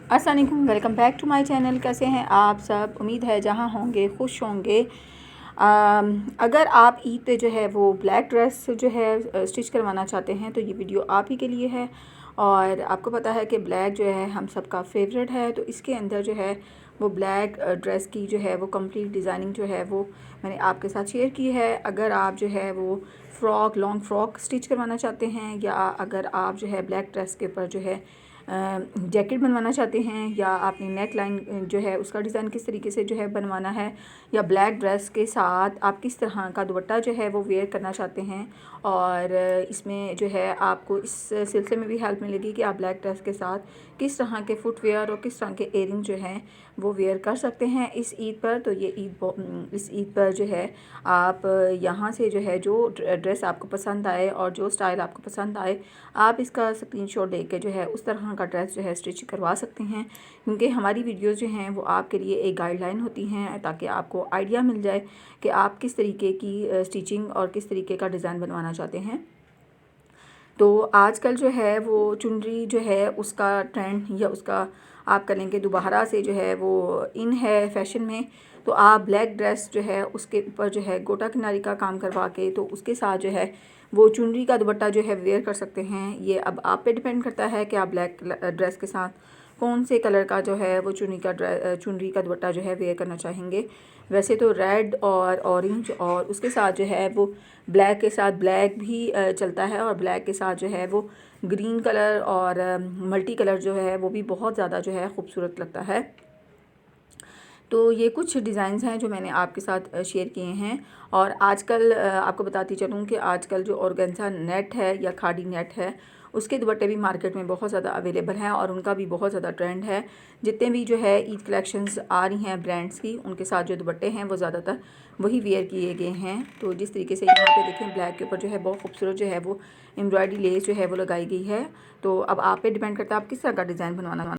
अस्सलाम वालेकुम, welcome back to my channel. कैसे हैं आप सब? उम्मीद है जहाँ होंगे खुश होंगे। अगर आप ईद पे जो है वो ब्लैक ड्रेस जो है स्टिच करवाना चाहते हैं तो ये वीडियो आप ही के लिए है। और आपको पता है कि ब्लैक जो है हम सबका फेवरेट है, तो इसके अंदर जो है वो ब्लैक ड्रेस की जो है वो कंप्लीट डिज़ाइनिंग जो है वो मैंने आपके साथ शेयर की है। अगर आप जो है वो लॉन्ग फ्रॉक स्टिच करवाना चाहते हैं, या अगर आप जो है ब्लैक ड्रेस के ऊपर जो है जैकेट बनवाना चाहते हैं, या आपने नेक लाइन जो है उसका डिज़ाइन किस तरीके से जो है बनवाना है, या ब्लैक ड्रेस के साथ आप किस तरह का दुपट्टा जो है वो वेयर करना चाहते हैं, और इसमें जो है आपको इस सिलसिले में भी हेल्प मिलेगी कि आप ब्लैक ड्रेस के साथ किस तरह के फुटवेयर और किस तरह के एयरिंग जो हैं वो वेयर कर सकते हैं इस ईद पर। तो ये इस ईद पर जो है आप यहाँ से जो है जो ड्रेस आपको पसंद आए और जो स्टाइल आपको पसंद आए, आप इसका स्क्रीनशॉट लेके जो है उस तरह का ड्रेस जो है स्टिच करवा सकते हैं। क्योंकि हमारी वीडियोस जो हैं वो आपके लिए एक गाइडलाइन होती हैं, ताकि आपको आइडिया मिल जाए कि आप किस तरीके की स्टिचिंग और किस तरीके का डिज़ाइन बनवाना चाहते हैं। तो आजकल जो है वो चुनरी जो है उसका ट्रेंड, या उसका आप करेंगे दोबारा से जो है वो इन है फैशन में। तो आप ब्लैक ड्रेस जो है उसके ऊपर जो है गोटा किनारी का काम करवा के तो उसके साथ जो है वो चुनरी का दुपट्टा जो है वेयर कर सकते हैं। ये अब आप पे डिपेंड करता है कि आप ब्लैक ड्रेस के साथ कौन से कलर का जो है वो चुनरी का दुपट्टा जो है वेयर करना चाहेंगे। वैसे तो रेड और ऑरेंज और उसके साथ जो है वो ब्लैक के साथ ब्लैक भी चलता है, और ब्लैक के साथ जो है वो ग्रीन कलर और मल्टी कलर जो है वो भी बहुत ज़्यादा जो है ख़ूबसूरत लगता है। तो ये कुछ डिज़ाइंस हैं जो मैंने आपके साथ शेयर किए हैं। और आजकल आपको बताती चलूँ कि आजकल जो ऑर्गेन्जा नेट है या खादी नेट है, उसके दुपट्टे भी मार्केट में बहुत ज़्यादा अवेलेबल हैं और उनका भी बहुत ज़्यादा ट्रेंड है। जितने भी जो है ईद कलेक्शंस आ रही हैं ब्रांड्स की, उनके साथ जो दुपट्टे हैं वो ज़्यादातर वही वेयर किए गए हैं। तो जिस तरीके से यहाँ पे देखें, ब्लैक के ऊपर जो है बहुत खूबसूरत जो है वो एम्ब्रॉयडरी लेस जो है वो लगाई गई है। तो अब आप पे डिपेंड करता है आप किस तरह का डिज़ाइन बनवाना